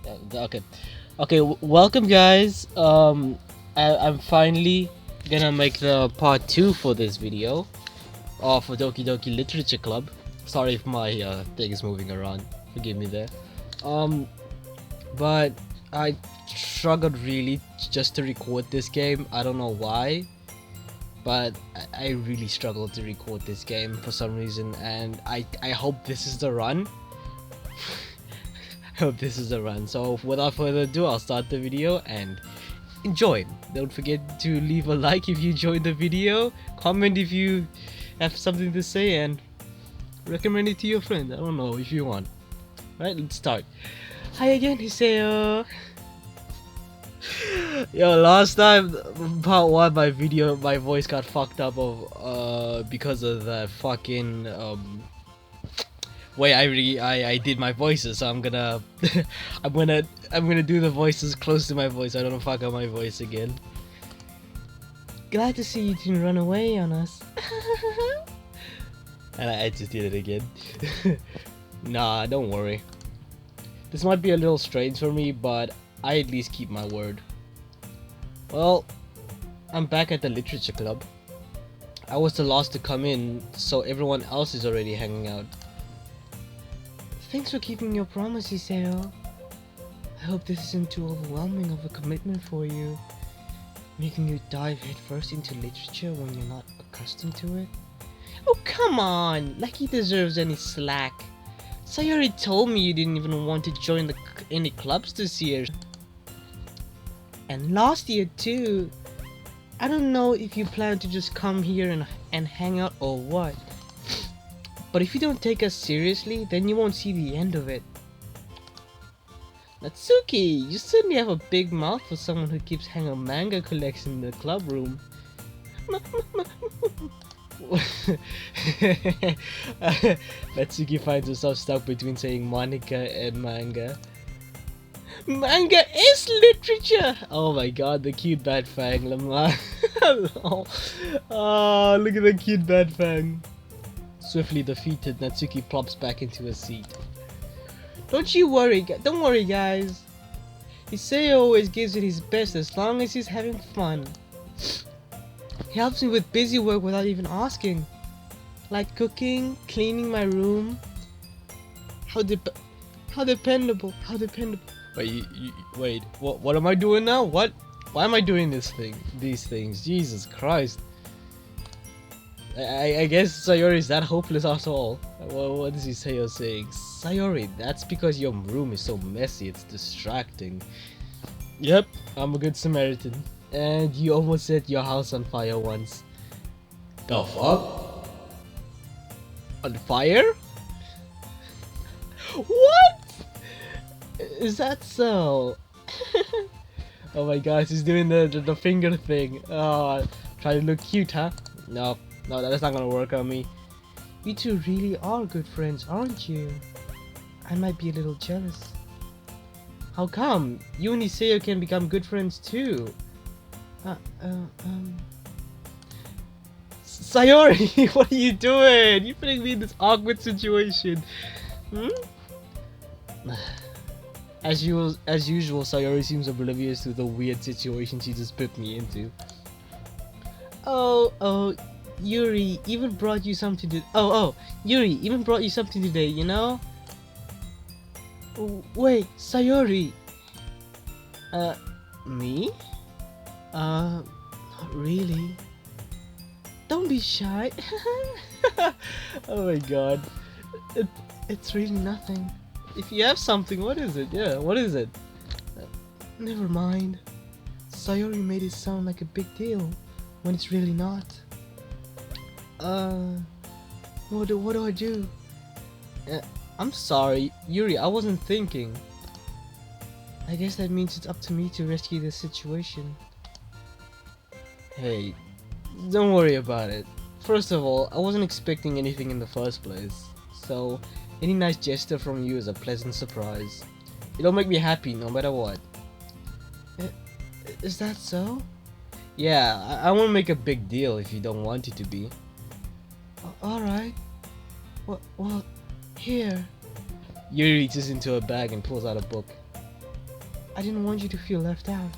Okay. Okay, welcome guys. I'm finally gonna make the part 2 for this video for Doki Doki Literature Club. Sorry if my thing is moving around. Forgive me there. Um, but I struggled really just to record this game. I don't know why, but I really struggled to record this game for some reason, and I hope this is the run. I hope this is the run. So without further ado, I'll start the video and enjoy. Don't forget to leave a like if you enjoyed the video, comment if you have something to say, and recommend it to your friend. I don't know if you want. Right, let's start. Hi again, Hiseo. Yo, last time part 1 my voice got fucked up because of that fucking way I did my voices, so I'm gonna I'm gonna do the voices close to my voice. I don't fuck up my voice again. Glad to see you didn't run away on us. And I just did it again. Nah, don't worry. This might be a little strange for me, but I at least keep my word. Well, I'm back at the literature club. I was the last to come in, so everyone else is already hanging out. Thanks for keeping your promise, Iseo. I hope this isn't too overwhelming of a commitment for you, making you dive headfirst into literature when you're not accustomed to it. Oh come on, like he deserves any slack. Sayori told me you didn't even want to join any clubs this year. And last year too. I don't know if you plan to just come here and hang out or what. But if you don't take us seriously, then you won't see the end of it. Natsuki, you certainly have a big mouth for someone who keeps hanging a manga collection in the club room. Natsuki finds herself stuck between saying Monica and manga. Manga is literature! Oh my god, the cute bad fang, Lamar. Oh, look at the cute bad fang. Swiftly defeated, Natsuki plops back into her seat. Don't worry guys. Iseo always gives it his best as long as he's having fun. He helps me with busy work without even asking. Like cooking, cleaning my room. How dependable. Wait, what am I doing now? Why am I doing these things? Jesus Christ. I guess Sayori is that hopeless after all. What is Iseo saying? Sayori, that's because your room is so messy, it's distracting. Yep, I'm a good Samaritan. And you almost set your house on fire once. The fuck? On fire? What? Is that so? Oh my gosh, he's doing the finger thing. Trying to look cute, huh? No, that's not gonna work on me. You two really are good friends, aren't you? I might be a little jealous. How come? You and Iseo can become good friends too. Sayori, what are you doing? You're putting me in this awkward situation. As usual, Sayori seems oblivious to the weird situation she just put me into. Oh, Yuri even brought you something to. Yuri even brought you something today, you know? Wait, Sayori. Me? Not really. Don't be shy. Oh my god. It's really nothing. If you have something, what is it? Yeah, what is it? Never mind. Sayori made it sound like a big deal when it's really not. What do I do? I'm sorry, Yuri, I wasn't thinking. I guess that means it's up to me to rescue this situation. Hey, don't worry about it. First of all, I wasn't expecting anything in the first place, so any nice gesture from you is a pleasant surprise. It'll make me happy no matter what. Is that so? Yeah, I won't make a big deal if you don't want it to be. Alright. Well, here. Yuri reaches into her bag and pulls out a book. I didn't want you to feel left out.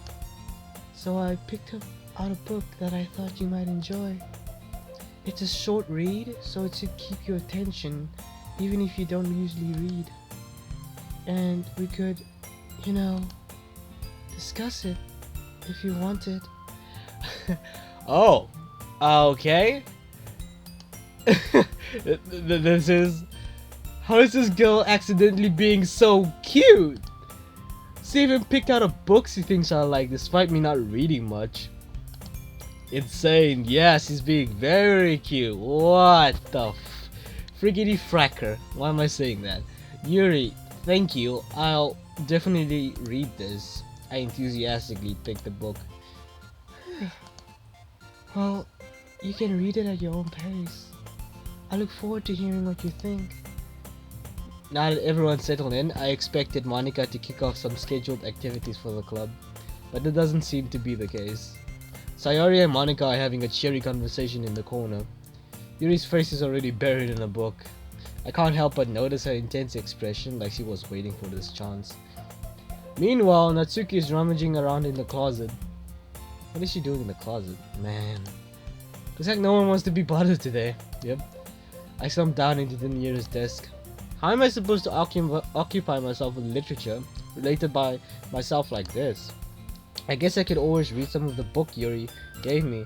So I picked up out a book that I thought you might enjoy. It's a short read, so it should keep your attention, even if you don't usually read. And we could, you know, discuss it if you wanted. Oh, okay. This is... How is this girl accidentally being so cute? She even picked out a book she thinks I like, despite me not reading much. Insane. Yeah, she's being very cute. What the friggity fracker? Why am I saying that? Yuri, thank you. I'll definitely read this. I enthusiastically picked the book. Well, you can read it at your own pace. I look forward to hearing what you think. Now that everyone's settled in, I expected Monica to kick off some scheduled activities for the club, but that doesn't seem to be the case. Sayori and Monica are having a cheery conversation in the corner. Yuri's face is already buried in a book. I can't help but notice her intense expression, like she was waiting for this chance. Meanwhile, Natsuki is rummaging around in the closet. What is she doing in the closet? Man. Looks like no one wants to be bothered today. Yep. I slumped down into the nearest desk. How am I supposed to occupy myself with literature related by myself like this? I guess I could always read some of the book Yuri gave me,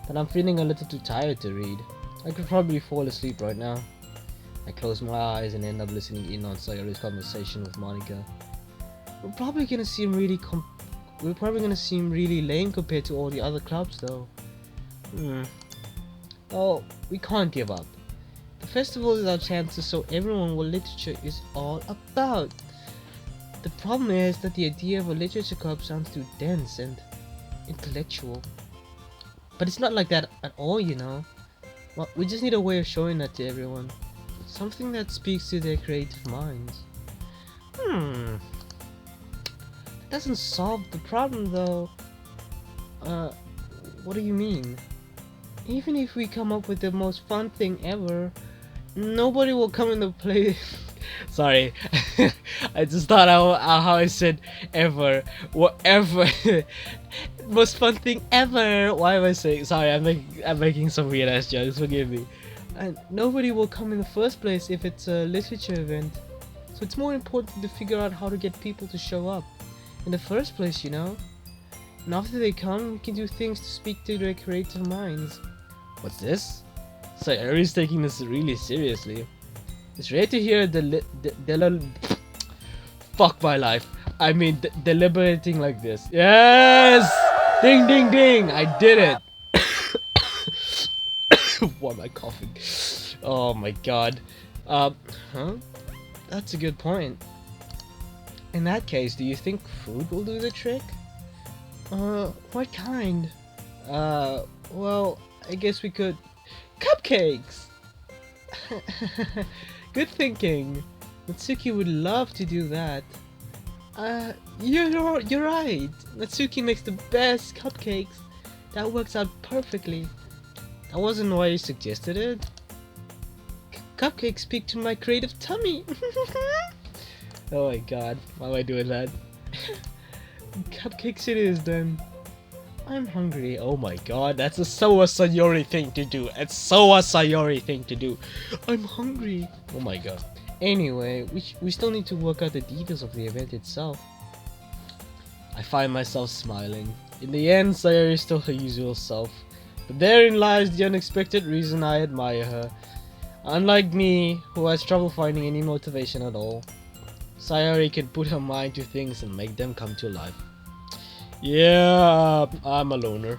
but I'm feeling a little too tired to read. I could probably fall asleep right now. I close my eyes and end up listening in on Sayori's conversation with Monica. We're probably gonna seem really lame compared to all the other clubs though. Oh, we can't give up. The festival is our chance to show everyone what literature is all about. The problem is that the idea of a literature club sounds too dense and intellectual. But it's not like that at all, you know. Well, we just need a way of showing that to everyone. Something that speaks to their creative minds. That doesn't solve the problem though. What do you mean? Even if we come up with the most fun thing ever, nobody will come into play. Sorry, I just thought how I said ever, whatever. Most fun thing ever. Why am I saying? Sorry, I'm making some weird ass jokes. Forgive me. And nobody will come in the first place if it's a literature event. So it's more important to figure out how to get people to show up in the first place, you know. And after they come, we can do things to speak to their creative minds. What's this? Sayori's taking this really seriously. It's rare to hear fuck my life. I mean, deliberating like this. Yes! Ding, ding, ding! I did it! Why am I coughing? Oh my god. Huh? That's a good point. In that case, do you think food will do the trick? What kind? Well, I guess we could... Cupcakes! Good thinking. Natsuki would love to do that. You're right. Natsuki makes the best cupcakes. That works out perfectly. That wasn't why you suggested it. Cupcakes speak to my creative tummy. Oh my god, why am I doing that? Cupcakes it is then. I'm hungry. Oh my god, that's a Sayori thing to do. It's so a Sayori thing to do. I'm hungry. Oh my god. Anyway, we still need to work out the details of the event itself. I find myself smiling. In the end, Sayori is still her usual self. But therein lies the unexpected reason I admire her. Unlike me, who has trouble finding any motivation at all, Sayori can put her mind to things and make them come to life. Yeah, I'm a loner.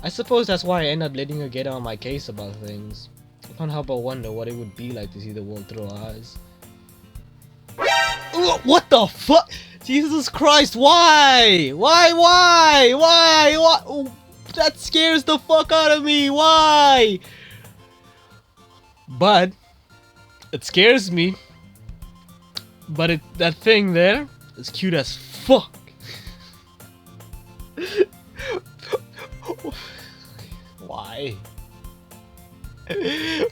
I suppose that's why I end up letting her get on my case about things. I can't help but wonder what it would be like to see the world through her eyes. What the fuck? Jesus Christ, why? Why? Oh, that scares the fuck out of me, why? But, it scares me. But that thing there is cute as fuck. Why?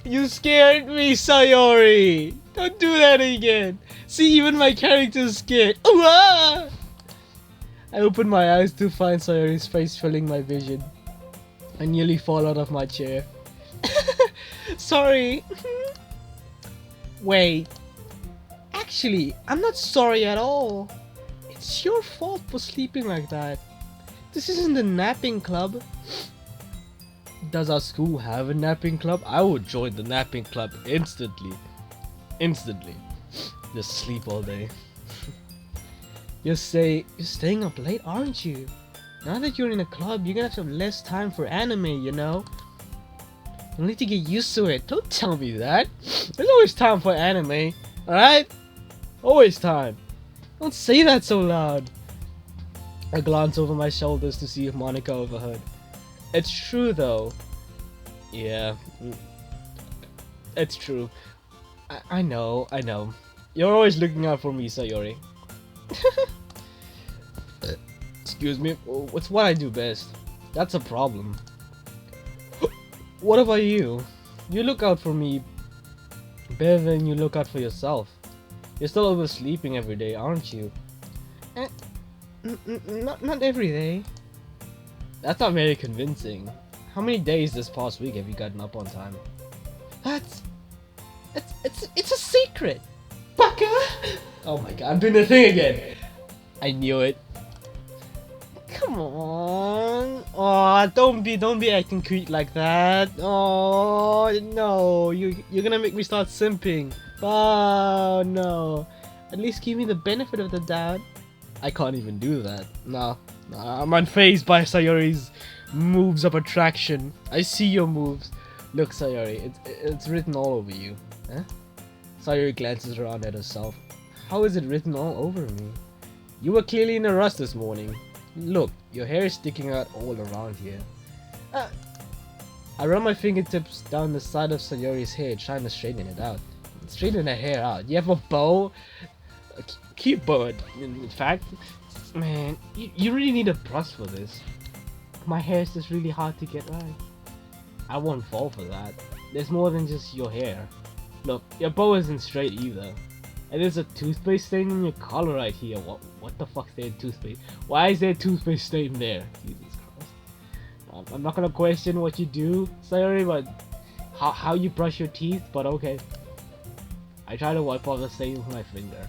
You scared me, Sayori! Don't do that again! See, even my character's scared. Ooh, ah! I opened my eyes to find Sayori's face filling my vision. I nearly fall out of my chair. Sorry. Wait. Actually, I'm not sorry at all. It's your fault for sleeping like that. This isn't a napping club. Does our school have a napping club? I would join the napping club instantly. Instantly. Just sleep all day. You're staying up late, aren't you? Now that you're in a club, you're gonna have less time for anime, you know? You'll need to get used to it. Don't tell me that. There's always time for anime, alright? Always time. Don't say that so loud. I glance over my shoulders to see if Monica overheard. It's true though. Yeah. It's true. I know. You're always looking out for me, Sayori. Excuse me, it's what I do best. That's a problem. What about you? You look out for me better than you look out for yourself. You're still oversleeping every day, aren't you? Not every day. That's not very convincing. How many days this past week have you gotten up on time? It's a secret. Baka! Oh my god, I'm doing the thing again. I knew it. Come on. Oh, don't be acting cute like that. Oh no, you're gonna make me start simping. Oh no. At least give me the benefit of the doubt. I can't even do that. No, I'm unfazed by Sayori's moves of attraction. I see your moves. Look, Sayori, it's written all over you. Huh? Sayori glances around at herself. How is it written all over me? You were clearly in a rush this morning. Look, your hair is sticking out all around here. I run my fingertips down the side of Sayori's hair, trying to straighten it out. Straighten her hair out. You have a bow? A cute bow, in fact. Man, you really need a brush for this. My hair is just really hard to get right. I won't fall for that. There's more than just your hair. Look, your bow isn't straight either. And there's a toothpaste stain in your collar right here. What the fuck's there toothpaste? Why is there toothpaste stain there? Jesus Christ. I'm not gonna question what you do, Sayori, but how you brush your teeth, but okay. I try to wipe off the stain with my finger.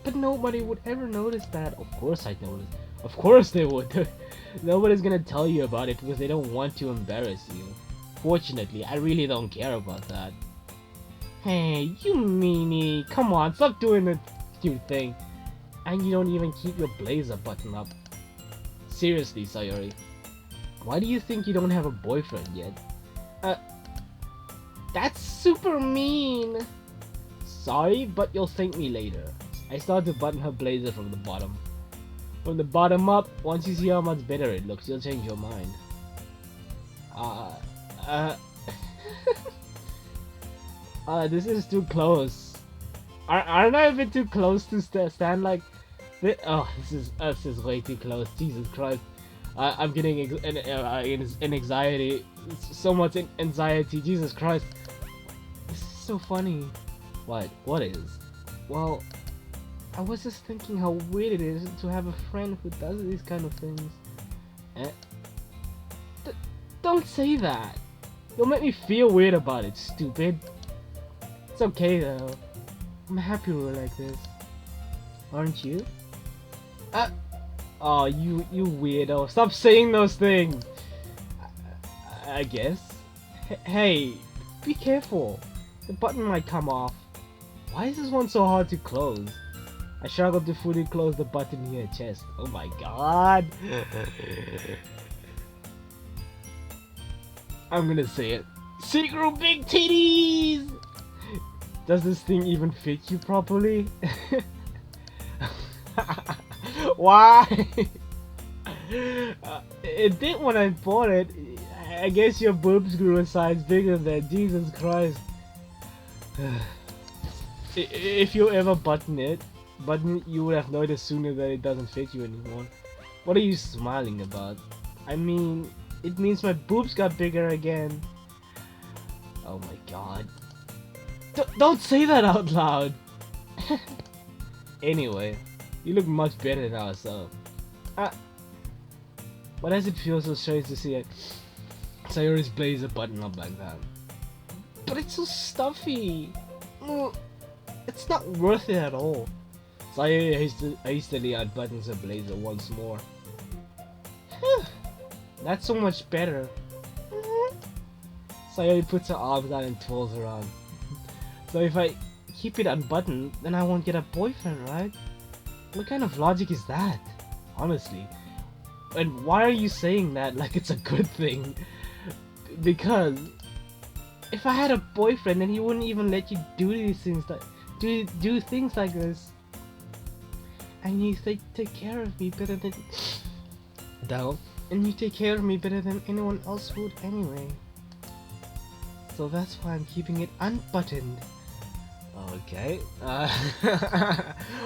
But nobody would ever notice that. Of course I noticed. Of course they would. Nobody's gonna tell you about it because they don't want to embarrass you. Fortunately, I really don't care about that. Hey, you meanie. Come on, stop doing the cute thing. And you don't even keep your blazer buttoned up. Seriously, Sayori. Why do you think you don't have a boyfriend yet? That's super mean. Sorry, but you'll thank me later. I start to button her blazer from the bottom. From the bottom up, once you see how much better it looks, you'll change your mind. This is too close. Aren't I a bit too close to stand like this? Oh, this is way too close. Jesus Christ. I'm getting an anxiety. So much anxiety. Jesus Christ. This is so funny. What is? Well, I was just thinking how weird it is to have a friend who does these kind of things. Don't say that. You'll make me feel weird about it, stupid. It's okay though. I'm happy we're like this. Aren't you? Oh, you weirdo. Stop saying those things. I guess. Hey, be careful. The button might come off. Why is this one so hard to close? I struggled to fully close the button near her chest. Oh my god. I'm gonna say it. Secret big titties! Does this thing even fit you properly? Why? It did when I bought it. I guess your boobs grew a size bigger than. Jesus Christ. If you ever button it, you would have noticed sooner that it doesn't fit you anymore. What are you smiling about? I mean, it means my boobs got bigger again. Oh my god. Don't say that out loud. Anyway, You look much better now, so. Why does it feel so strange to see it? Sayori's blazer button up like that. But it's so stuffy. It's not worth it at all. Sayori hastily unbuttons her blazer once more. That's so much better. Sayori puts her arms out and twirls around. So if I keep it unbuttoned, then I won't get a boyfriend, right? What kind of logic is that? Honestly. And why are you saying that like it's a good thing? Because if I had a boyfriend, then he wouldn't even let you do these things like do things like this. And you take care of me better than and you take care of me better than anyone else would anyway. So that's why I'm keeping it unbuttoned. Okay.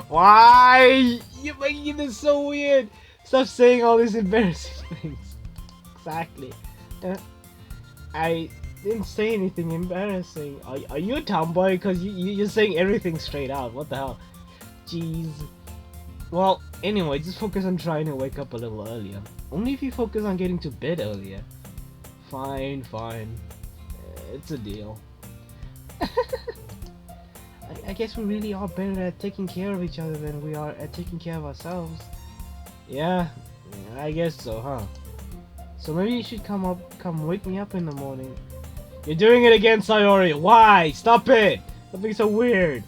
Why? You're making this so weird. Stop saying all these embarrassing things. Exactly. I didn't say anything embarrassing. Are you a tomboy? Because you're saying everything straight out. What the hell? Jeez. Well, anyway, just focus on trying to wake up a little earlier. Only if you focus on getting to bed earlier. Fine. It's a deal. I guess we really are better at taking care of each other than we are at taking care of ourselves. Yeah, I guess so, huh? So maybe you should come wake me up in the morning. You're doing it again, Sayori. Why? Stop it! Stop being so weird.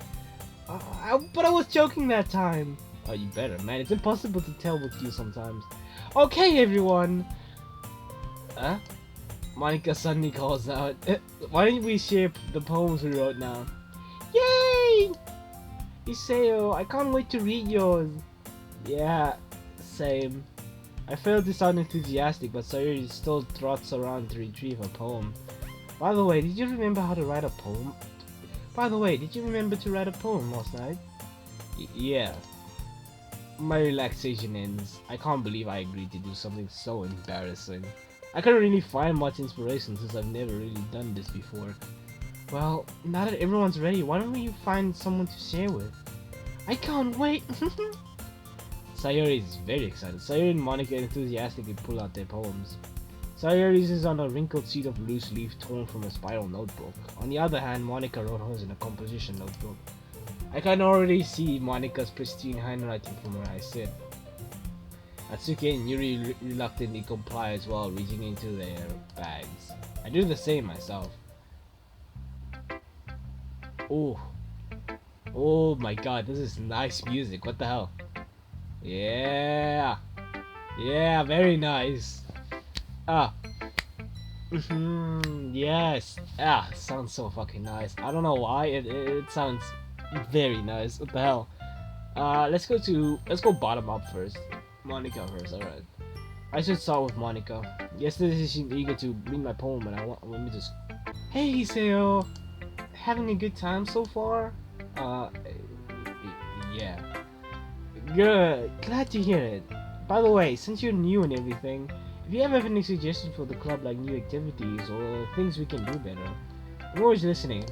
But I was joking that time. Oh, you better, man. It's impossible to tell with you sometimes. Okay, everyone. Huh? Monika suddenly calls out. Why don't we share the poems we wrote now? Yay! Iseo, I can't wait to read yours. Yeah, same. I failed to sound enthusiastic, but Sayori still trots around to retrieve a poem. By the way, did you remember how to write a poem? Last night? Yeah. My relaxation ends. I can't believe I agreed to do something so embarrassing. I couldn't really find much inspiration since I've never really done this before. Well, now that everyone's ready, why don't you find someone to share with? I can't wait! Sayori is very excited. Sayori and Monika enthusiastically pull out their poems. Sayori is on a wrinkled sheet of loose leaf torn from a spiral notebook. On the other hand, Monika wrote hers in a composition notebook. I can already see Monika's pristine handwriting from where I sit. Atsuki and Yuri reluctantly comply as well, reaching into their bags. I do the same myself. Oh my god, this is nice music. What the hell? Yeah, very nice. Yes. Sounds so fucking nice. I don't know why. It sounds very nice. What the hell? Let's go bottom up first. Monika first. All right. I should start with Monika. Yesterday she seemed eager to read my poem, and let me just. Hey Hiseo, having a good time so far? Yeah. Good. Glad to hear it. By the way, since you're new and everything, if you ever have any suggestions for the club, like new activities or things we can do better, I'm always listening.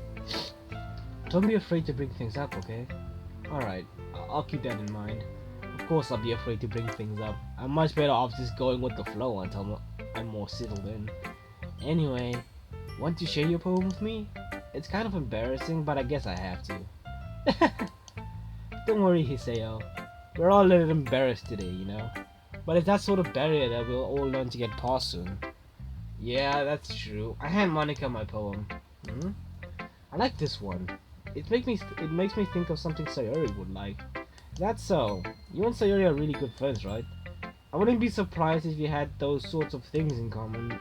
Don't be afraid to bring things up, okay? Alright, I'll keep that in mind. Of course I'll be afraid to bring things up. I'm much better off just going with the flow until I'm more settled in. Anyway, want to share your poem with me? It's kind of embarrassing, but I guess I have to. Don't worry, Hiseo. We're all a little embarrassed today, you know? But it's that sort of barrier that we'll all learn to get past soon. Yeah, that's true. I hand Monika my poem. I like this one. It makes me think of something Sayori would like. That's so. You and Sayori are really good friends, right? I wouldn't be surprised if you had those sorts of things in common.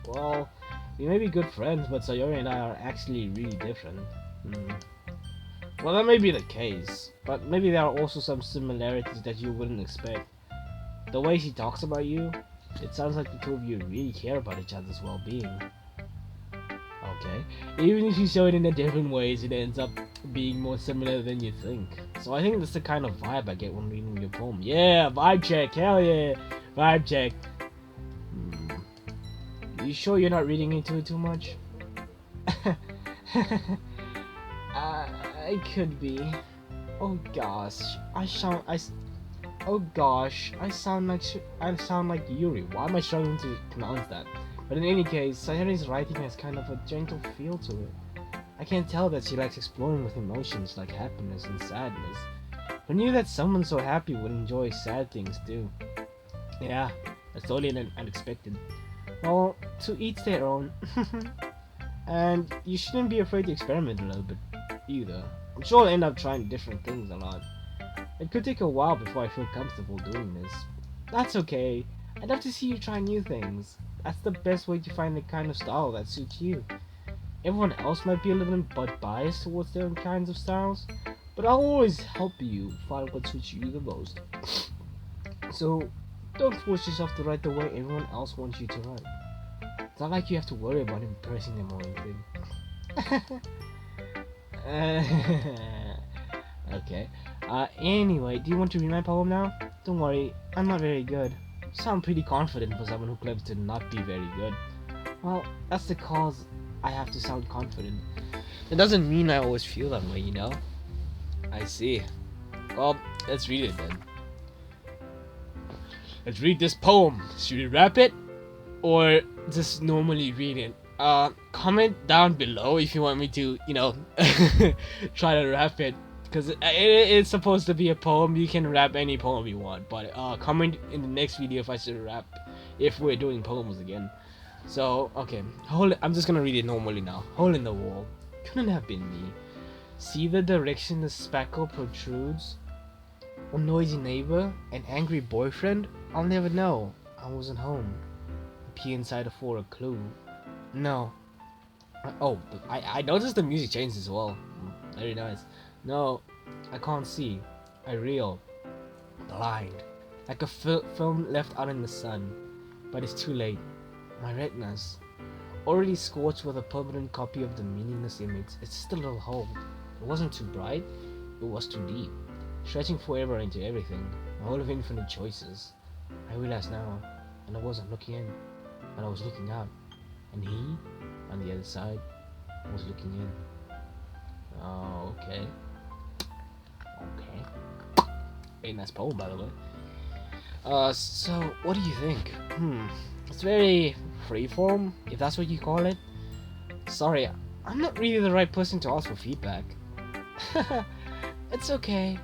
Well, we may be good friends, but Sayori and I are actually really different. Well, that may be the case, but maybe there are also some similarities that you wouldn't expect. The way she talks about you, it sounds like the two of you really care about each other's well-being. Okay. Even if you show it in a different ways, it ends up being more similar than you think. So I think that's the kind of vibe I get when reading your poem. Yeah, vibe check, hell yeah, vibe check. You sure you're not reading into it too much? I could be. Oh gosh, oh gosh, I sound like Yuri. Why am I struggling to pronounce that? But in any case, Sayori's writing has kind of a gentle feel to it. I can't tell that she likes exploring with emotions like happiness and sadness. Who knew that someone so happy would enjoy sad things too? Yeah, that's totally unexpected. Well, to each their own. And you shouldn't be afraid to experiment a little bit either. I'm sure I'll end up trying different things a lot. It could take a while before I feel comfortable doing this. That's okay. I'd love to see you try new things. That's the best way to find the kind of style that suits you. Everyone else might be a little bit biased towards their own kinds of styles, but I'll always help you find what suits you the most. So, don't force yourself to write the way everyone else wants you to write. It's not like you have to worry about impressing them or anything. Okay. Anyway, do you want to read my poem now? Don't worry, I'm not very good. You sound pretty confident for someone who claims to not be very good. Well, that's the cause I have to sound confident. It doesn't mean I always feel that way, you know? I see. Well, let's read it then. Let's read this poem. Should we rap it? Or just normally read it? Comment down below if you want me to, try to rap it. Because it's supposed to be a poem. You can rap any poem you want. But comment in the next video if I should rap, if we're doing poems again. So, okay. I'm just gonna read it normally now. Hole in the wall. Couldn't have been me. See the direction the spackle protrudes? A noisy neighbor? An angry boyfriend? I'll never know. I wasn't home. Pee inside for a clue. No. Oh, I noticed the music changed as well. Very nice. No, I can't see. I reel. Blind. Like a film left out in the sun. But it's too late. My retinas. Already scorched with a permanent copy of the meaningless image. It's just a little hole. It wasn't too bright. It was too deep. Stretching forever into everything. A hole of infinite choices. I realize now. And I wasn't looking in. But I was looking out. And he, on the other side, was looking in. Oh, okay. Okay. Very nice poem, by the way. So, what do you think? It's very freeform, if that's what you call it. Sorry, I'm not really the right person to ask for feedback. It's okay.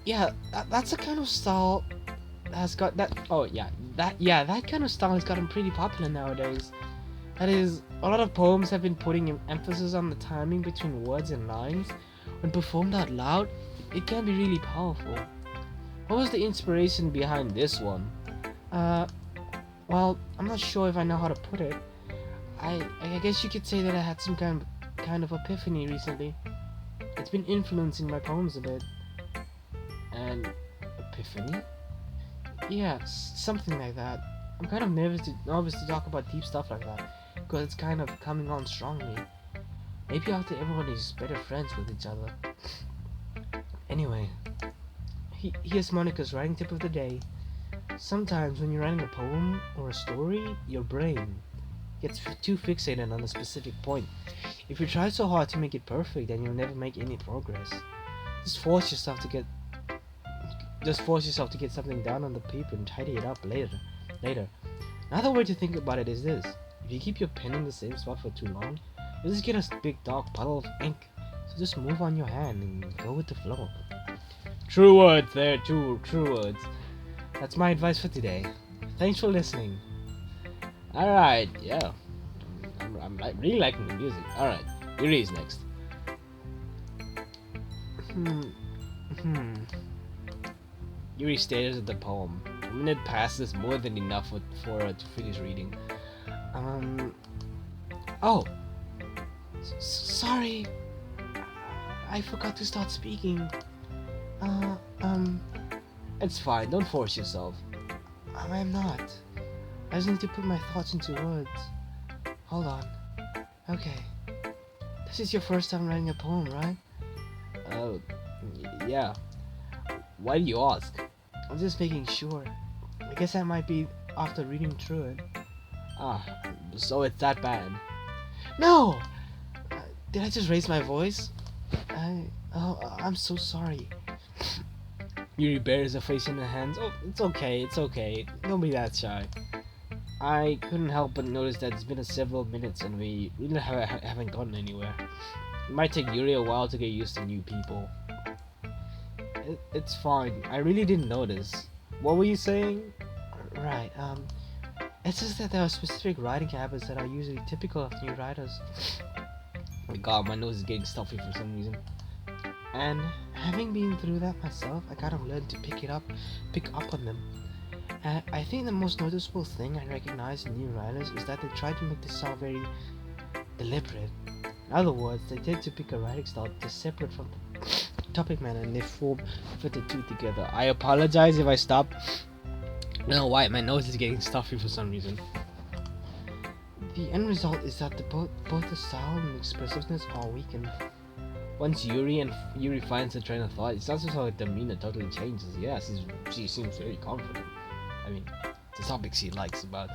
Yeah, that's the kind of style has got that. Oh yeah, that kind of style has gotten pretty popular nowadays. That is, a lot of poems have been putting an emphasis on the timing between words and lines. When performed out loud, it can be really powerful. What was the inspiration behind this one? Well, I'm not sure if I know how to put it. I guess you could say that I had some kind of epiphany recently. It's been influencing my poems a bit. And epiphany? Yeah, something like that. I'm kind of nervous to talk about deep stuff like that, because it's kind of coming on strongly. Maybe after everyone is better friends with each other. Anyway, here's Monica's writing tip of the day. Sometimes when you're writing a poem or a story, your brain gets too fixated on a specific point. If you try so hard to make it perfect, then you'll never make any progress. Just force yourself to get something down on the paper and tidy it up later. Another way to think about it is this: if you keep your pen in the same spot for too long, you'll just get a big dark puddle of ink. So just move on your hand and go with the flow. True words there, true words. That's my advice for today. Thanks for listening. Alright, yeah. I'm really liking the music. Alright, Yuri's next. Yuri stares at the poem. A minute passes, more than enough for her to finish reading. Oh! Sorry! I forgot to start speaking. It's fine, don't force yourself. I'm not. I just need to put my thoughts into words. Hold on. Okay. This is your first time writing a poem, right? Oh, yeah. Why do you ask? I'm just making sure. I guess I might be after reading through it. Ah, so it's that bad. No! Did I just raise my voice? I'm so sorry. Yuri buries her face in her hands. Oh, it's okay, it's okay. Don't be that shy. I couldn't help but notice that it's been several minutes and we really haven't gotten anywhere. It might take Yuri a while to get used to new people. It's fine. I really didn't notice. What were you saying? Right, it's just that there are specific writing habits that are usually typical of new writers. Oh my god, my nose is getting stuffy for some reason. And having been through that myself, I kind of learned to pick up on them. I think the most noticeable thing I recognize in new writers is that they try to make this sound very deliberate. In other words, they tend to pick a writing style that's separate from the topic matter and they fit the two together. I apologize if I stop. No, why? My nose is getting stuffy for some reason. The end result is that both the style and expressiveness are weakened. Once Yuri finds her train of thought, it's also so her demeanor totally changes. Yes, she seems very confident. I mean, the topic she likes about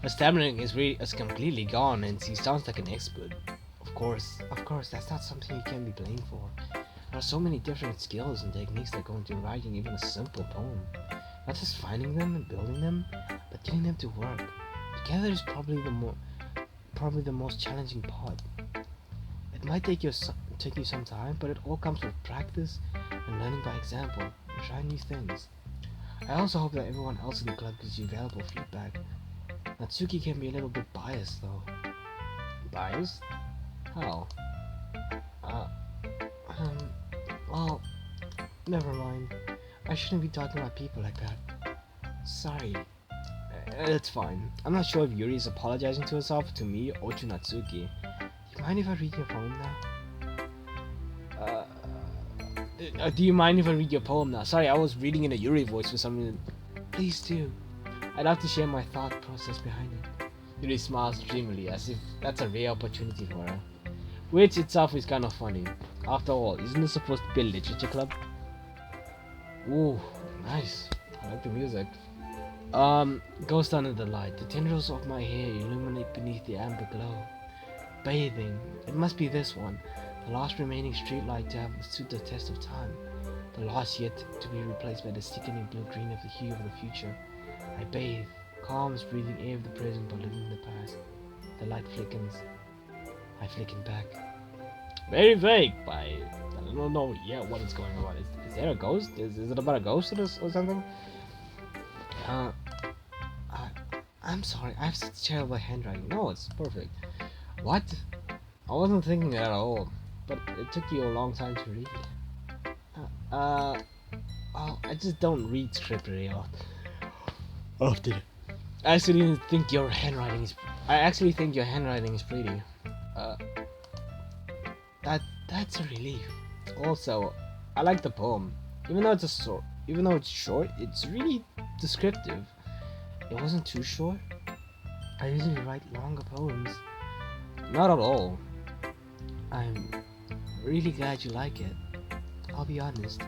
her stammering is completely gone, and she sounds like an expert. Of course, that's not something you can be blamed for. There are so many different skills and techniques that go into writing even a simple poem. Not just finding them and building them, but getting them to work. Together is probably the most challenging part. It might take you some time, but it all comes with practice and learning by example and trying new things. I also hope that everyone else in the club gives you valuable feedback. Natsuki can be a little bit biased though. Biased? How? Well, never mind. I shouldn't be talking about people like that. Sorry. It's fine. I'm not sure if Yuri is apologizing to herself, to me, or to Natsuki. Do you mind if I read your poem now? Do you mind if I read your poem now? Sorry, I was reading in a Yuri voice for some reason. Please do. I'd love to share my thought process behind it. Yuri smiles dreamily, as if that's a rare opportunity for her. Which itself is kind of funny. After all, isn't this supposed to be a literature club? Ooh, nice. I like the music. Ghost under the light. The tendrils of my hair illuminate beneath the amber glow. Bathing. It must be this one. The last remaining streetlight to have stood the test of time. The last yet to be replaced by the sickening blue-green of the hue of the future. I bathe. Calm, breathing air of the present but living in the past. The light flickens. I flicken back. Very vague, but I don't know yet what is going on. Is there a ghost? Is it about a ghost or something? I'm sorry, I have such terrible handwriting. No, it's perfect. What? I wasn't thinking that at all, but it took you a long time to read. Well, I just don't read script very often. I actually think your handwriting is pretty. That's a relief. Also, I like the poem. Even though it's short, it's really descriptive. It wasn't too short. I usually write longer poems. Not at all. I'm really glad you like it. I'll be honest.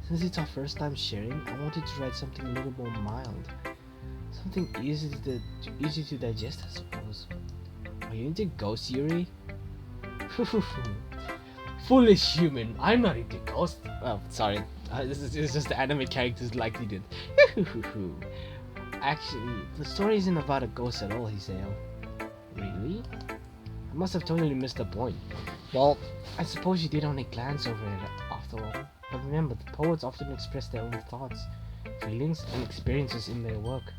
Since it's our first time sharing, I wanted to write something a little more mild. Something easy to digest, I suppose. Are you into ghost Yuri? Foolish human, I'm not into ghosts. Oh, sorry. This is just the anime characters like he did. Actually, the story isn't about a ghost at all, Hiseo. Really? I must have totally missed the point. Well, I suppose you did only glance over it after all. But remember, the poets often express their own thoughts, feelings, and experiences in their work.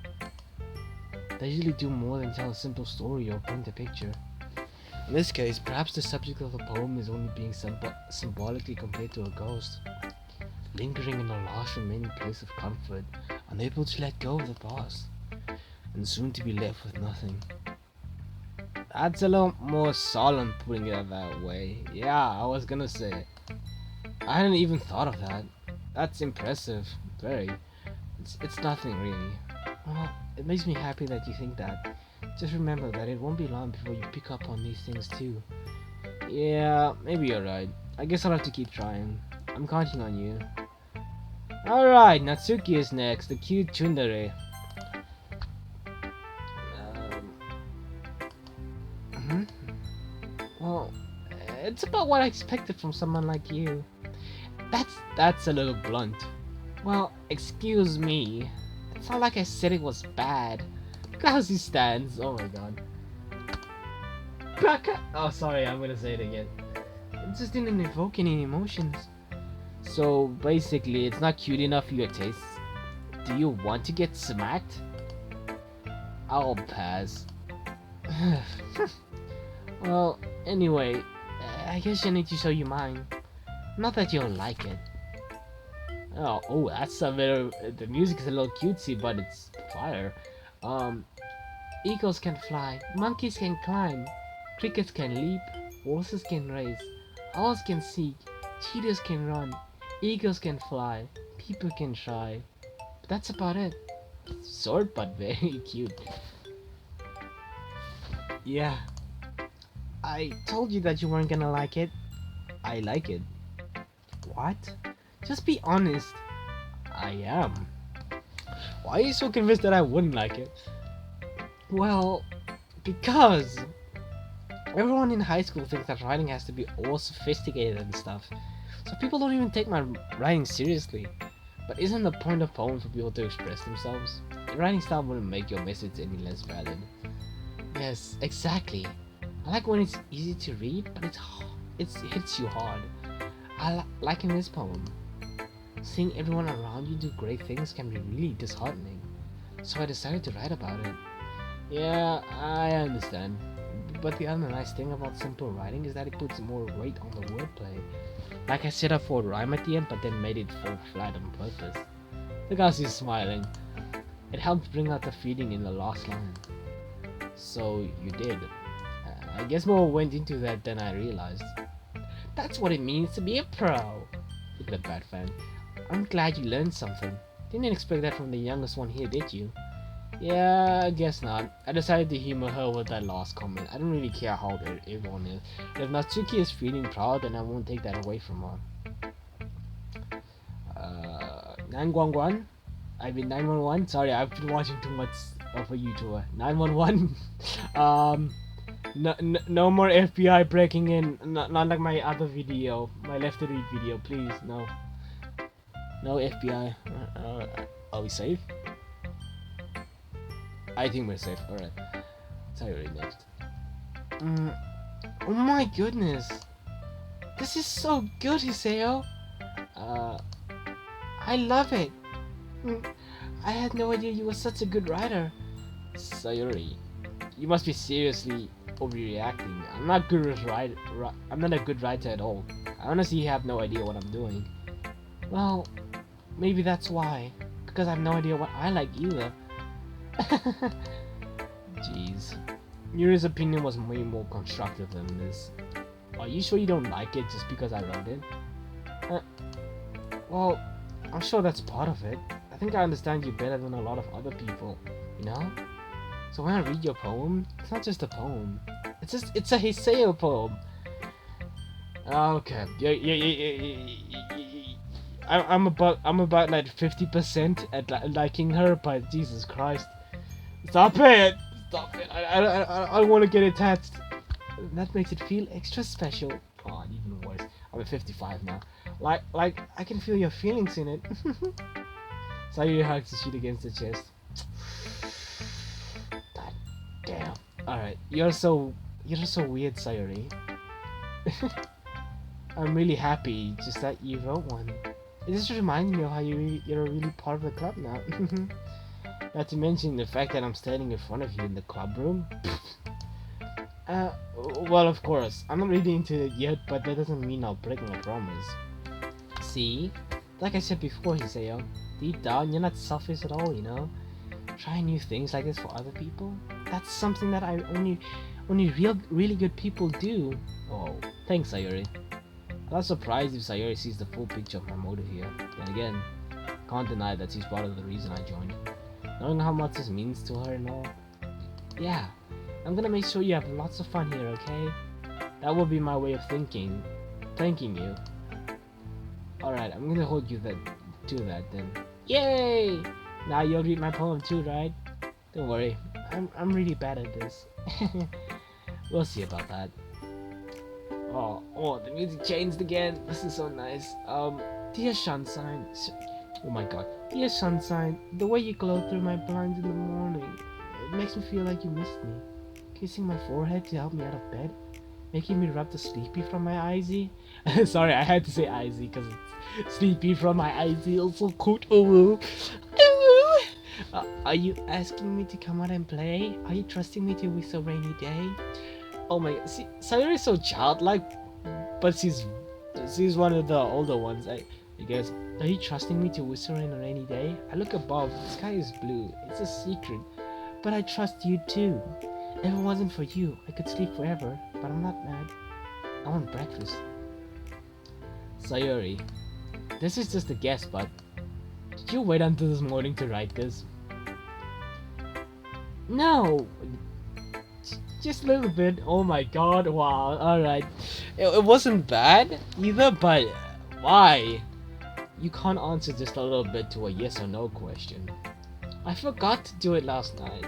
They usually do more than tell a simple story or paint a picture. In this case, perhaps the subject of the poem is only being symbolically compared to a ghost, lingering in the last remaining place of comfort, unable to let go of the past, and soon to be left with nothing. That's a lot more solemn putting it that way. Yeah, I was gonna say it. I hadn't even thought of that. That's impressive. Very. It's nothing really. Well, it makes me happy that you think that. Just remember that it won't be long before you pick up on these things too. Yeah, maybe you're right. I guess I'll have to keep trying. I'm counting on you. Alright, Natsuki is next, the cute tsundere. Well, It's about what I expected from someone like you. That's a little blunt. Well, excuse me. It's not like I said it was bad. Look how he stands. Oh my god. Oh, sorry, I'm gonna say it again. It just didn't evoke any emotions. So basically, it's not cute enough for your taste. Do you want to get smacked? I'll pass. Well, anyway, I guess I need to show you mine. Not that you'll like it. Oh, that's a little. The music is a little cutesy, but it's fire. Eagles can fly, monkeys can climb, crickets can leap, horses can race, owls can seek, cheetahs can run, eagles can fly, people can try. But that's about it. Short but very cute. Yeah. I told you that you weren't gonna like it. I like it. What? Just be honest. I am. Why are you so convinced that I wouldn't like it? Well, because everyone in high school thinks that writing has to be all sophisticated and stuff. So people don't even take my writing seriously. But isn't the point of poems for people to express themselves? Your writing style wouldn't make your message any less valid. Yes, exactly. I like when it's easy to read, but it hits you hard. Like in this poem. Seeing everyone around you do great things can be really disheartening. So I decided to write about it. Yeah, I understand. But the other nice thing about simple writing is that it puts more weight on the wordplay. Like I set up for a rhyme at the end, but then made it fall flat on purpose. The guy's just smiling. It helped bring out the feeling in the last line. So you did. I guess more went into that than I realized. That's what it means to be a pro. Look at that bad fan. I'm glad you learned something. Didn't expect that from the youngest one here, did you? Yeah, I guess not. I decided to humor her with that last comment. I don't really care how old everyone is. If Natsuki is feeling proud, then I won't take that away from her. 911? I mean 911? Sorry, I've been watching too much of a YouTuber. 911? No more FBI breaking in. Not like my other video. My left to read video, please. No. No FBI. Are we safe? I think we're safe. Alright. Sorry, next. Oh my goodness. This is so good, Hiseo. I love it. I had no idea you were such a good writer. Sayuri, you must be seriously overreacting. I'm not good at I'm not a good writer at all. I honestly have no idea what I'm doing. Well, maybe that's why. Because I have no idea what I like either. Jeez. Yuri's opinion was way more constructive than this. Are you sure you don't like it just because I wrote it? Well, I'm sure that's part of it. I think I understand you better than a lot of other people, you know? So when I read your poem, it's not just a poem. It's a Hiseo poem. Okay. I'm about like 50% at liking her, but Jesus Christ. Stop it! Stop it! I want to get attached. That makes it feel extra special. Oh, even worse. I'm at 55 now. Like I can feel your feelings in it. Sayuri hugs the sheet against the chest. God damn. Alright, you're so weird, Sayuri. I'm really happy just that you wrote one. It just reminds me of how you're really part of the club now. Not to mention the fact that I'm standing in front of you in the club room. Well, of course. I'm not really into it yet, but that doesn't mean I'll break my promise. See? Like I said before, Hiseo, deep down, you're not selfish at all, you know? Trying new things like this for other people? That's something that only really good people do. Oh, thanks, Sayuri. I'm not surprised if Sayuri sees the full picture of my motive here. Then again, can't deny that she's part of the reason I joined. Knowing how much this means to her and all. Yeah, I'm gonna make sure you have lots of fun here, okay? That will be my way of thanking you. Alright, I'm gonna hold you to that then. Yay! Now you'll read my poem too, right? Don't worry, I'm really bad at this. we'll see about that. Oh, the music changed again. This is so nice. Dear Sunshine. Oh my god. Dear Sunshine, the way you glow through my blinds in the morning, it makes me feel like you missed me. Kissing my forehead to help me out of bed. Making me rub the sleepy from my eyesy. Sorry, I had to say eyesy because it's sleepy from my eyesy. Also cute. Ooh. Ooh. Are you asking me to come out and play? Are you trusting me to wish a rainy day? Oh my god, see, Sayori is so childlike, but she's one of the older ones. I guess. Are you trusting me to whistle in a rainy day? I look above, the sky is blue, it's a secret, but I trust you too. If it wasn't for you, I could sleep forever, but I'm not mad. I want breakfast. Sayori, this is just a guess, but did you wait until this morning to write this? No! Just a little bit. Oh my god, wow, alright. It wasn't bad either, but why? You can't answer just a little bit to a yes or no question. I forgot to do it last night.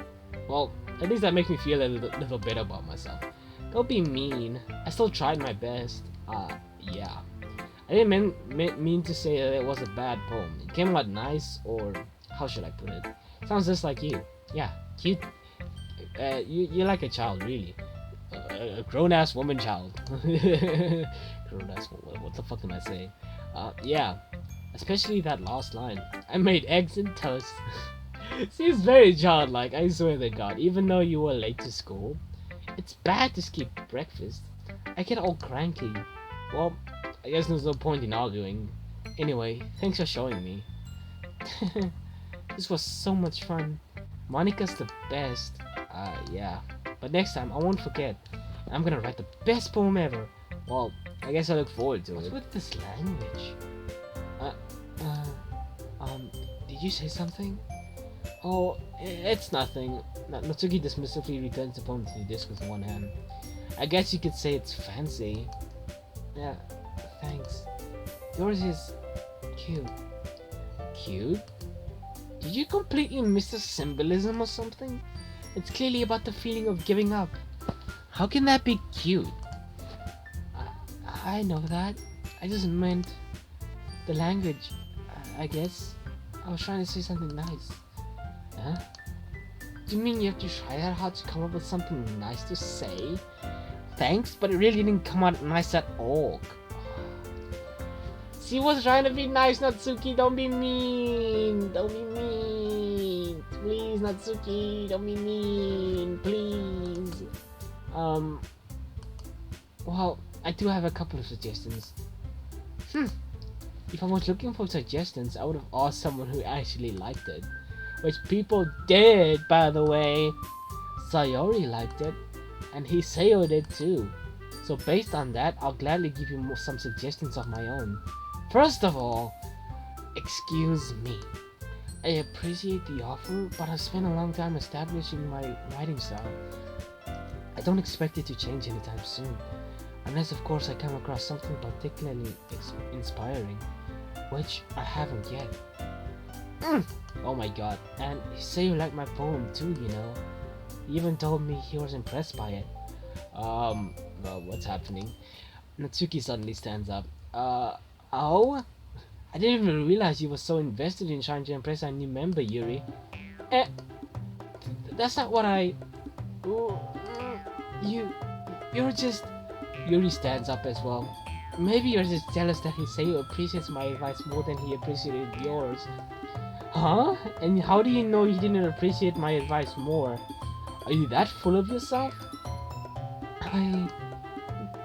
Well, at least that makes me feel a little better about myself. Don't be mean. I still tried my best. Yeah. I didn't mean to say that it was a bad poem. It came out nice, or how should I put it? Sounds just like you. Yeah, cute. You're like a child, really. A grown-ass woman child. Grown-ass woman, what the fuck am I saying? Yeah. Especially that last line. I made eggs and toast. Seems very childlike, I swear to God. Even though you were late to school, it's bad to skip breakfast. I get all cranky. Well, I guess there's no point in arguing. Anyway, thanks for showing me. This was so much fun. Monica's the best. Yeah. But next time, I won't forget. I'm gonna write the best poem ever. Well, I guess I look forward to it. What's with this language? Did you say something? Oh, it's nothing. Natsuki dismissively returns the poem to the disc with one hand. I guess you could say it's fancy. Yeah, thanks. Yours is cute. Cute? Did you completely miss the symbolism or something? It's clearly about the feeling of giving up. How can that be cute? I know that. I just meant the language, I guess. I was trying to say something nice. Huh? Do you mean you have to try that hard to come up with something nice to say? Thanks, but it really didn't come out nice at all. She was trying to be nice, Natsuki. Don't be mean. Don't be mean. Please, Natsuki. Don't be mean. Please. Well, I do have a couple of suggestions. If I was looking for suggestions, I would have asked someone who actually liked it. Which people did, by the way. Sayori liked it. And Hiseo did too. So based on that, I'll gladly give you some suggestions of my own. First of all, excuse me. I appreciate the offer, but I've spent a long time establishing my writing style. I don't expect it to change anytime soon. Unless of course I come across something particularly inspiring. Which I haven't yet. Oh my god, and Hiseo liked my poem too, you know. He even told me he was impressed by it. Well, what's happening? Natsuki suddenly stands up. Oh? I didn't even realize you were so invested in trying to impress our new member, Yuri. That's not what I... You're just... Yuri stands up as well. Maybe you're just jealous that Hiseo appreciates my advice more than he appreciated yours. Huh? And how do you know he didn't appreciate my advice more? Are you that full of yourself?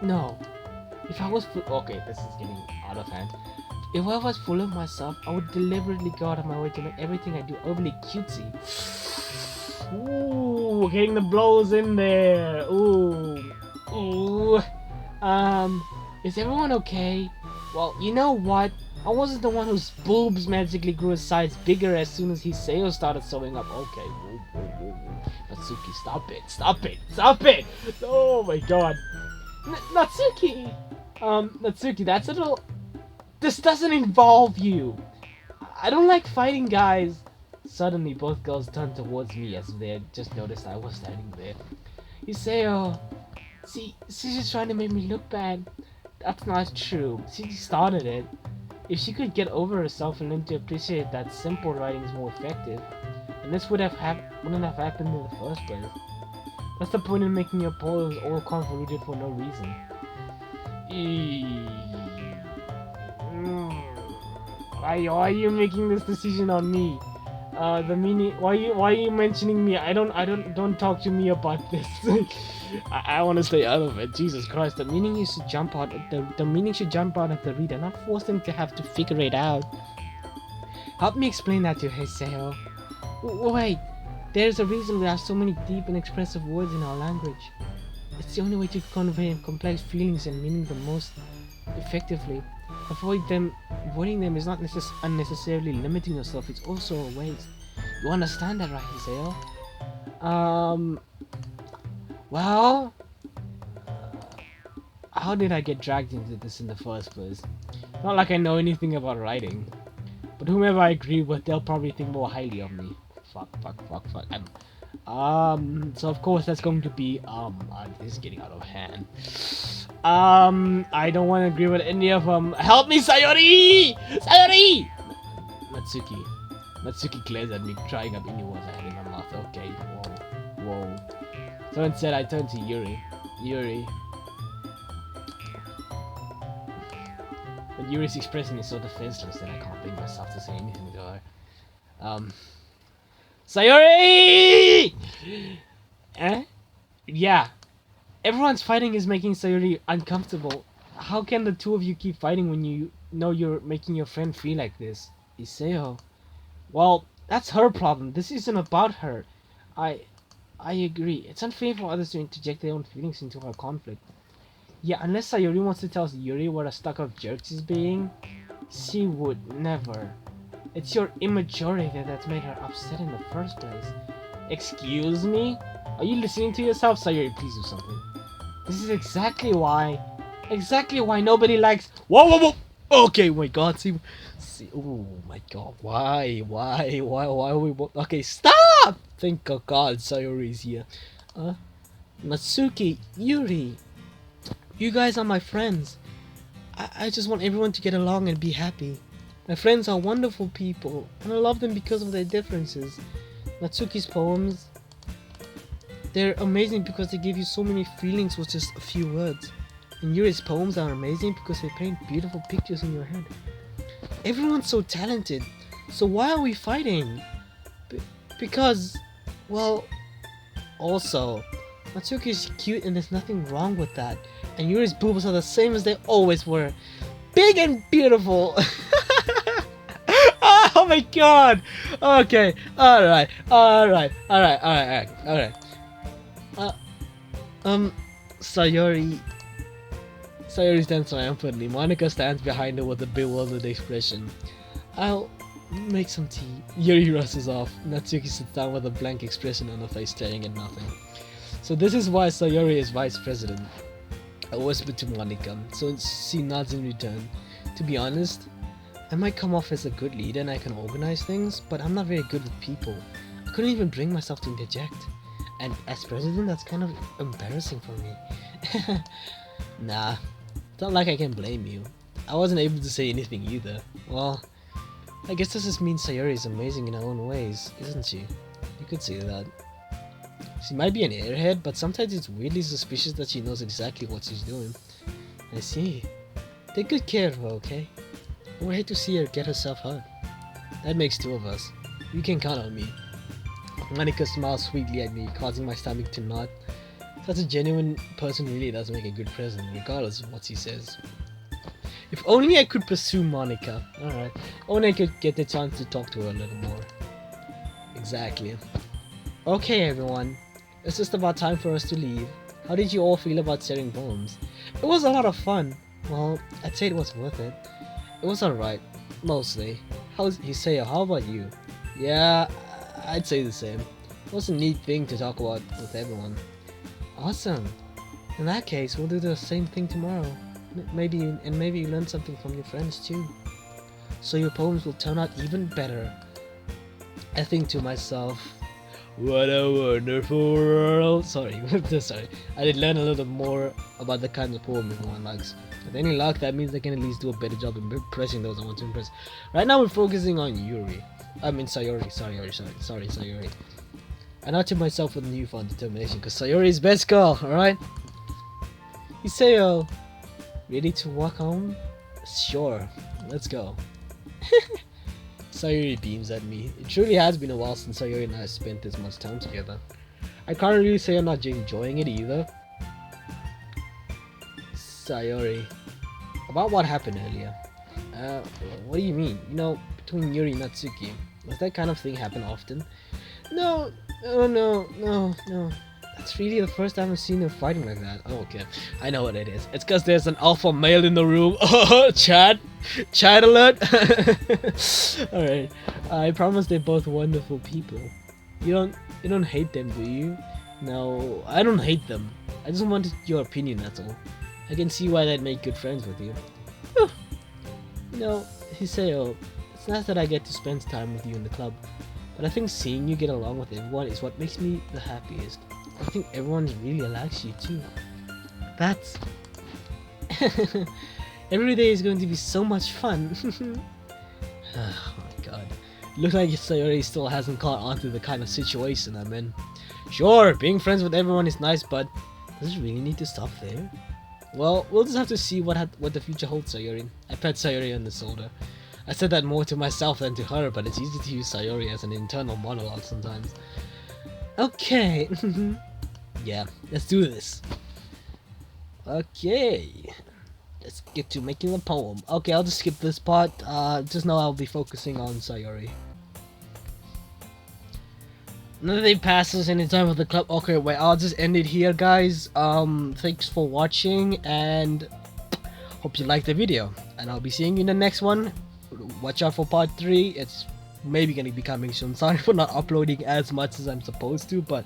No. If I was okay, this is getting out of hand. If I was full of myself, I would deliberately go out of my way to make everything I do overly cutesy. Ooh, getting the blows in there. Ooh. Is everyone okay? Well, you know what? I wasn't the one whose boobs magically grew a size bigger as soon as Hiseo started sewing up. Okay. Whoa. Natsuki, stop it! Oh my god. Natsuki! Natsuki, that's a little... This doesn't involve you! I don't like fighting guys! Suddenly, both girls turned towards me as if they had just noticed I was standing there. Hiseo, See, she's just trying to make me look bad. That's not true. She started it. If she could get over herself and learn to appreciate that simple writing is more effective, and this wouldn't have happened in the first place. What's the point in making your poems all convoluted for no reason? Why are you making this decision on me? The meaning. Why are you mentioning me? Don't talk to me about this. I want to stay out of it. Jesus Christ, the meaning you should jump out. The meaning should jump out at the reader, not force them to have to figure it out. Help me explain that to Hiseo. Wait, there's a reason we have so many deep and expressive words in our language. It's the only way to convey complex feelings and meaning the most effectively. Avoiding them is not unnecessarily limiting yourself, it's also a waste. You understand that, right, Hiseo? Well, how did I get dragged into this in the first place? Not like I know anything about writing. But whomever I agree with, they'll probably think more highly of me. Fuck. So of course that's going to be, this is getting out of hand. I don't want to agree with any of them. Help me, Sayori! Sayori! Natsuki glares at me, trying up any words I had in my mouth. Okay, whoa. So instead I turned to Yuri. But Yuri's expression is so defenseless that I can't bring myself to say anything to her. Sayori! Eh? Yeah. Everyone's fighting is making Sayori uncomfortable. How can the two of you keep fighting when you know you're making your friend feel like this? Iseo. Well, that's her problem. This isn't about her. I agree. It's unfair for others to interject their own feelings into our conflict. Yeah, unless Sayori wants to tell Yuri what a stuck-up jerk she's being, she would never. It's your immaturity that's made her upset in the first place. Excuse me? Are you listening to yourself? Sayori, please do something. This is exactly why nobody likes. Whoa! Okay, oh my God, see, oh my God, why are we? Okay, stop! Thank God, Sayori's here. Natsuki, Yuri, you guys are my friends. I just want everyone to get along and be happy. My friends are wonderful people, and I love them because of their differences. Natsuki's poems, they're amazing because they give you so many feelings with just a few words. And Yuri's poems are amazing because they paint beautiful pictures in your head. Everyone's so talented, so why are we fighting? Because, well, also, Natsuki's cute and there's nothing wrong with that. And Yuri's boobs are the same as they always were. Big and beautiful! Oh my God! Okay, alright. Sayori stands triumphantly. Monika stands behind her with a bewildered expression. I'll make some tea. Yuri rushes off. Natsuki sits down with a blank expression on her face, staring at nothing. So this is why Sayori is vice president. I whispered to Monika, so she nods in return. To be honest, I might come off as a good leader and I can organize things, but I'm not very good with people. I couldn't even bring myself to interject. And as president, that's kind of embarrassing for me. Nah, it's not like I can blame you. I wasn't able to say anything either. Well, I guess this just means Sayori is amazing in her own ways, isn't she? You could say that. She might be an airhead, but sometimes it's weirdly suspicious that she knows exactly what she's doing. I see. Take good care of her, okay? I would hate to see her get herself hurt. That makes two of us. You can count on me. Monika smiles sweetly at me, causing my stomach to knot. Such a genuine person really does make a good president, regardless of what she says. If only I could pursue Monika. Alright. Only I could get the chance to talk to her a little more. Exactly. Okay, everyone. It's just about time for us to leave. How did you all feel about sharing poems? It was a lot of fun. Well, I'd say it was worth it. It was alright. Mostly. How's Hiseo? How about you? Yeah, I'd say the same. It was a neat thing to talk about with everyone. Awesome. In that case, we'll do the same thing tomorrow. Maybe you learn something from your friends too. So your poems will turn out even better. I think to myself, What a wonderful world. Sorry, sorry. I did learn a little more about the kind of poem everyone likes. With any luck, that means I can at least do a better job in impressing those I want to impress. Right now, we're focusing on Yuri. I mean Sayori. Sorry, Sayori. I nurtured myself with newfound determination because Sayori is best girl. All right. Iseo, ready to walk home? Sure. Let's go. Sayori beams at me. It truly has been a while since Sayori and I spent this much time together. I can't really say I'm not enjoying it either. Sayori, about what happened earlier. What do you mean? You know, between Yuri and Natsuki. Does that kind of thing happen often? No, no. That's really the first time I've seen them fighting like that. Oh, okay. I know what it is. It's because there's an alpha male in the room. Oh, chat alert. Alright. I promise they're both wonderful people. You don't hate them, do you? No, I don't hate them. I just wanted your opinion, that's all. I can see why they'd make good friends with you. You know, Hiseo, it's nice that I get to spend time with you in the club, but I think seeing you get along with everyone is what makes me the happiest. I think everyone really likes you too. That's... Every day is going to be so much fun. Oh my god. Looks like Sayori still hasn't caught on to the kind of situation I'm in. Sure, being friends with everyone is nice, but does it really need to stop there? Well, we'll just have to see what the future holds, Sayori. I pat Sayori on the shoulder. I said that more to myself than to her, but it's easy to use Sayori as an internal monologue sometimes. Okay. Yeah, let's do this. Okay. Let's get to making the poem. Okay, I'll just skip this part. Just know I'll be focusing on Sayori. Another day passes and it's time for the club. Okay, wait, I'll just end it here, guys. Thanks for watching and hope you liked the video. And I'll be seeing you in the next one. Watch out for part 3. It's maybe gonna be coming soon. Sorry for not uploading as much as I'm supposed to, but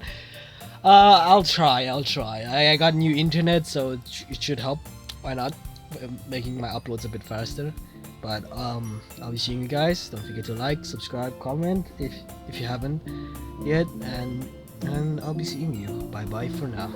I'll try. I got new internet, so it should help. Why not? Making my uploads a bit faster. But I'll be seeing you guys. Don't forget to like, subscribe, comment if you haven't yet, and I'll be seeing you. Bye bye for now.